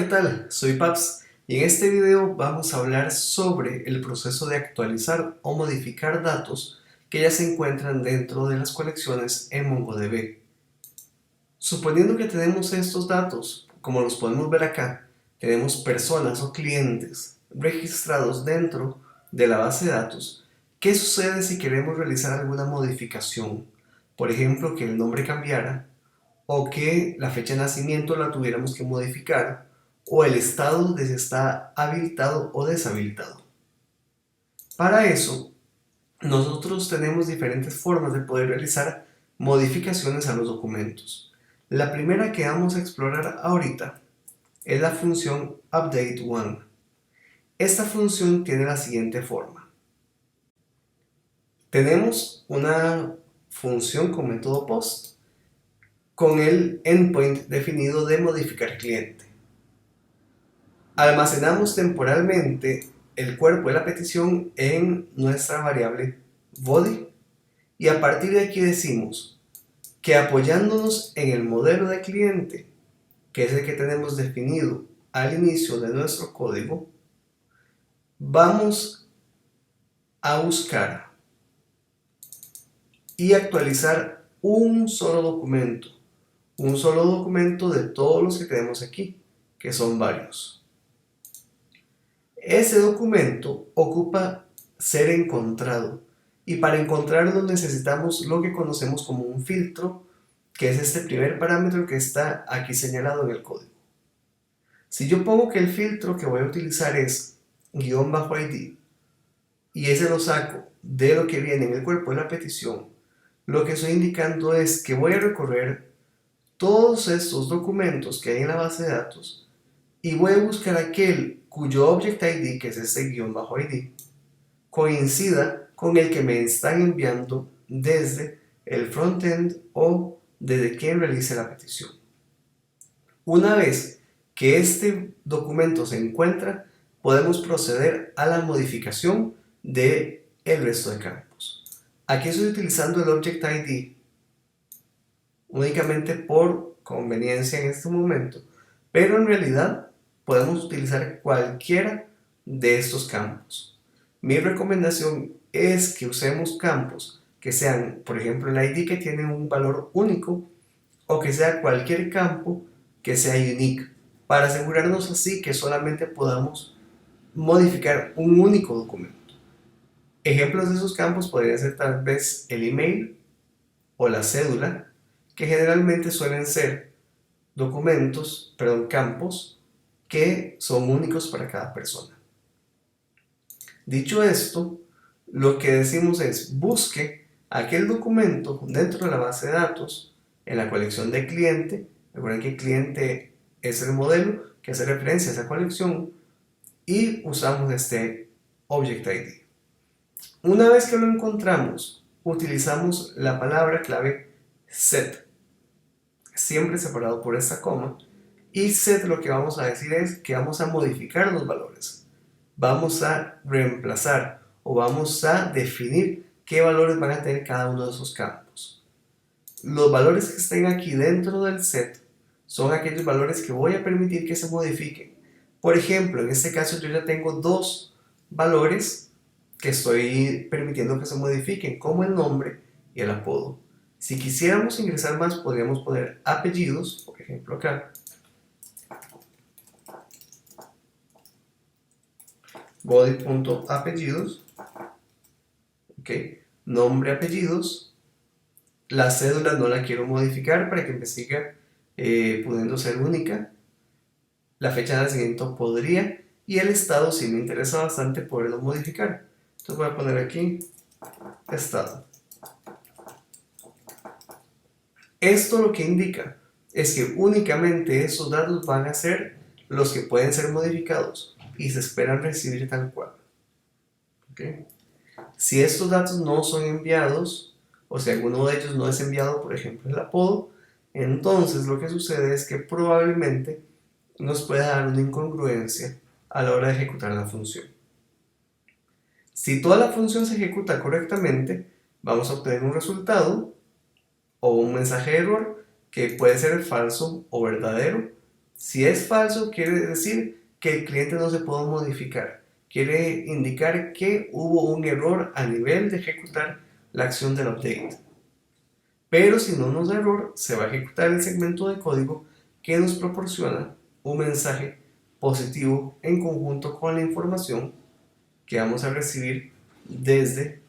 ¿qué tal? Soy Paps y en este video vamos a hablar sobre el proceso de actualizar o modificar datos que ya se encuentran dentro de las colecciones en MongoDB. Suponiendo que tenemos estos datos, como los podemos ver acá, tenemos personas o clientes registrados dentro de la base de datos. ¿Qué sucede si queremos realizar alguna modificación? Por ejemplo, que el nombre cambiara, o que la fecha de nacimiento la tuviéramos que modificar, o el estado de si está habilitado o deshabilitado. Para eso, nosotros tenemos diferentes formas de poder realizar modificaciones a los documentos. La primera que vamos a explorar ahorita es la función update1. Esta función tiene la siguiente forma. Tenemos una función con método post con el endpoint definido de modificar cliente. Almacenamos temporalmente el cuerpo de la petición en nuestra variable body y a partir de aquí decimos que apoyándonos en el modelo de cliente, que es el que tenemos definido al inicio de nuestro código, vamos a buscar y actualizar un solo documento de todos los que tenemos aquí, que son varios. Ese documento ocupa ser encontrado y para encontrarlo necesitamos lo que conocemos como un filtro, que es este primer parámetro que está aquí señalado en el código. Si yo pongo que el filtro que voy a utilizar es _id y ese lo saco de lo que viene en el cuerpo de la petición, lo que estoy indicando es que voy a recorrer todos estos documentos que hay en la base de datos y voy a buscar aquel cuyo object ID, que es este _id, coincida con el que me están enviando desde el frontend o desde quien realice la petición. Una vez que este documento se encuentra, podemos proceder a la modificación del resto de campos. Aquí estoy utilizando el object ID únicamente por conveniencia en este momento, pero en realidad podemos utilizar cualquiera de estos campos. Mi recomendación es que usemos campos que sean, por ejemplo, el ID que tiene un valor único, o que sea cualquier campo que sea unique, para asegurarnos así que solamente podamos modificar un único documento. Ejemplos de esos campos podrían ser tal vez el email o la cédula, que generalmente suelen ser campos que son únicos para cada persona. Dicho esto, lo que decimos es busque aquel documento dentro de la base de datos en la colección de cliente. Recuerden que cliente es el modelo que hace referencia a esa colección y usamos este object ID. Una vez que lo encontramos, utilizamos la palabra clave set, siempre separado por esta coma, y set lo que vamos a decir es que vamos a modificar los valores, vamos a reemplazar o vamos a definir qué valores van a tener cada uno de esos campos. Los valores que estén aquí dentro del set son aquellos valores que voy a permitir que se modifiquen. Por ejemplo, en este caso yo ya tengo dos valores que estoy permitiendo que se modifiquen, como el nombre y el apodo. Si quisiéramos ingresar más, podríamos poner apellidos, por ejemplo acá, body.apellidos, nombre, apellidos. La cédula no la quiero modificar para que me siga pudiendo ser única. La fecha de nacimiento podría, y el estado sí me interesa bastante poderlo modificar. Entonces voy a poner aquí estado. Esto lo que indica es que únicamente esos datos van a ser los que pueden ser modificados y se esperan recibir tal cual. Si estos datos no son enviados, o si alguno de ellos no es enviado, por ejemplo el apodo, entonces lo que sucede es que probablemente nos pueda dar una incongruencia a la hora de ejecutar la función. Si toda la función se ejecuta correctamente, vamos a obtener un resultado o un mensaje de error que puede ser falso o verdadero, Si es falso, quiere decir que el cliente no se puede modificar. Quiere indicar que hubo un error a nivel de ejecutar la acción del update. Pero si no nos da error, se va a ejecutar el segmento de código que nos proporciona un mensaje positivo en conjunto con la información que vamos a recibir desde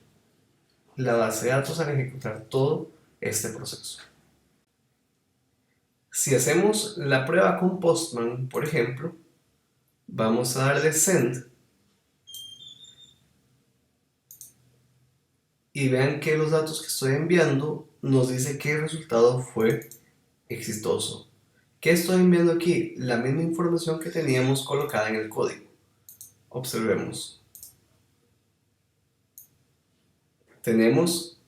la base de datos al ejecutar todo este proceso. Si hacemos la prueba con Postman, por ejemplo, vamos a darle send y vean que los datos que estoy enviando nos dice que el resultado fue exitoso. ¿Qué estoy enviando aquí? La misma información que teníamos colocada en el código. Observemos. Tenemos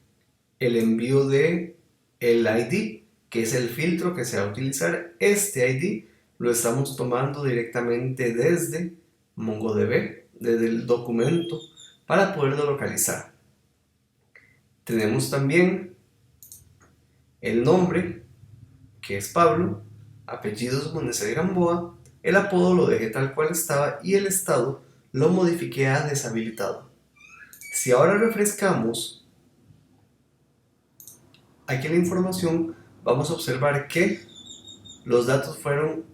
el envío de el ID, que es el filtro que se va a utilizar. Este ID lo estamos tomando directamente desde MongoDB, desde el documento, para poderlo localizar. Tenemos también el nombre, que es Pablo, apellidos Monteser Gamboa, el apodo lo dejé tal cual estaba y el estado lo modifiqué a deshabilitado. Si ahora refrescamos aquí la información, vamos a observar que los datos fueron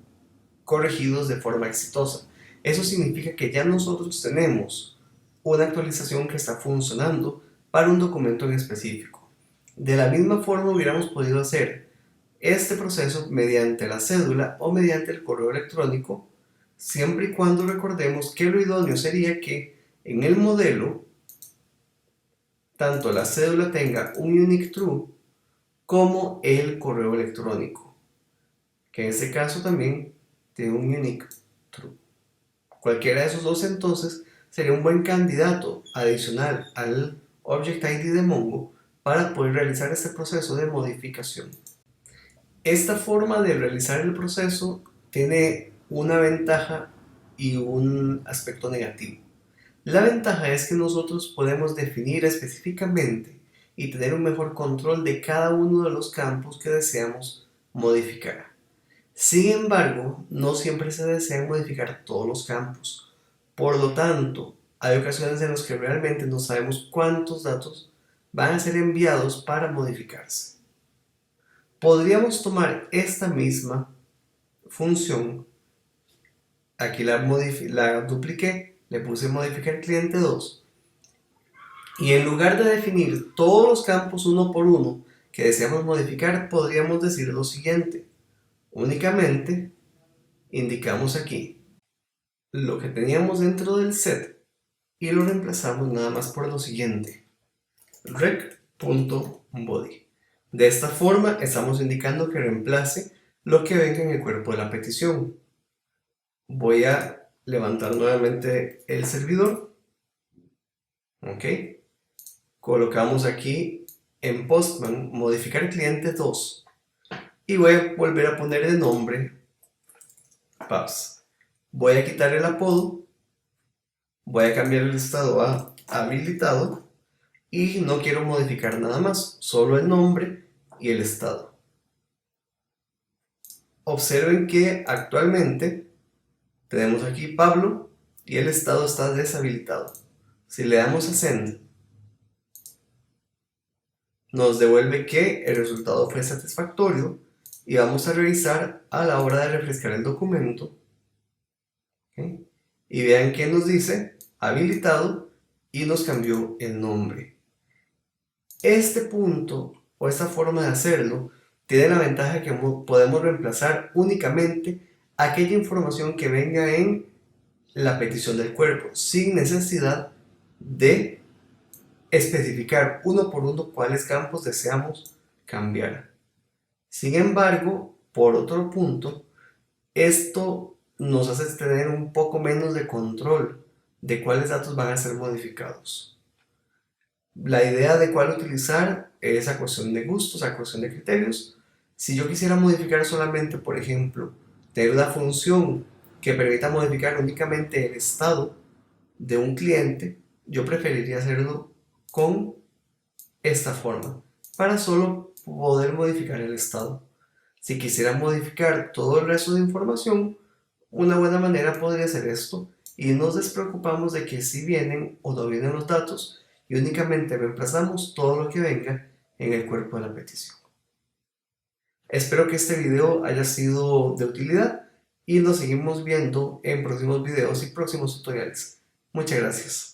corregidos de forma exitosa. Eso significa que ya nosotros tenemos una actualización que está funcionando para un documento en específico. De la misma forma hubiéramos podido hacer este proceso mediante la cédula o mediante el correo electrónico, siempre y cuando recordemos que lo idóneo sería que en el modelo tanto la cédula tenga un unique true como el correo electrónico, que en este caso también tiene un unique true. Cualquiera de esos dos entonces sería un buen candidato adicional al Object ID de Mongo para poder realizar este proceso de modificación. Esta forma de realizar el proceso tiene una ventaja y un aspecto negativo. La ventaja es que nosotros podemos definir específicamente y tener un mejor control de cada uno de los campos que deseamos modificar. Sin embargo, no siempre se desean modificar todos los campos. Por lo tanto, hay ocasiones en las que realmente no sabemos cuántos datos van a ser enviados para modificarse. Podríamos tomar esta misma función, aquí la dupliqué, le puse modificar cliente 2 y en lugar de definir todos los campos uno por uno que deseamos modificar, podríamos decir lo siguiente: únicamente indicamos aquí lo que teníamos dentro del set y lo reemplazamos nada más por lo siguiente: rec.body. De esta forma estamos indicando que reemplace lo que venga en el cuerpo de la petición. Voy a levantar nuevamente el servidor. Ok. Colocamos aquí en Postman modificar cliente 2 y voy a volver a poner de nombre Pubs. Voy a quitar el apodo, voy a cambiar el estado a habilitado y no quiero modificar nada más, solo el nombre y el estado. Observen que actualmente tenemos aquí Pablo y el estado está deshabilitado. Si le damos a send, nos devuelve que el resultado fue satisfactorio y vamos a revisar a la hora de refrescar el documento. ¿Okay? Y vean que nos dice habilitado y nos cambió el nombre. Este punto o esta forma de hacerlo tiene la ventaja que podemos reemplazar únicamente aquella información que venga en la petición del cuerpo, sin necesidad de especificar uno por uno cuáles campos deseamos cambiar. Sin embargo, por otro punto, esto nos hace tener un poco menos de control de cuáles datos van a ser modificados. La idea de cuál utilizar es a cuestión de gustos, a cuestión de criterios. Si yo quisiera modificar solamente, por ejemplo, tener una función que permita modificar únicamente el estado de un cliente, yo preferiría hacerlo con esta forma, para solo poder modificar el estado. Si quisiera modificar todo el resto de información, una buena manera podría ser esto, y nos despreocupamos de que si vienen o no vienen los datos y únicamente reemplazamos todo lo que venga en el cuerpo de la petición. Espero que este video haya sido de utilidad y nos seguimos viendo en próximos videos y próximos tutoriales. Muchas gracias.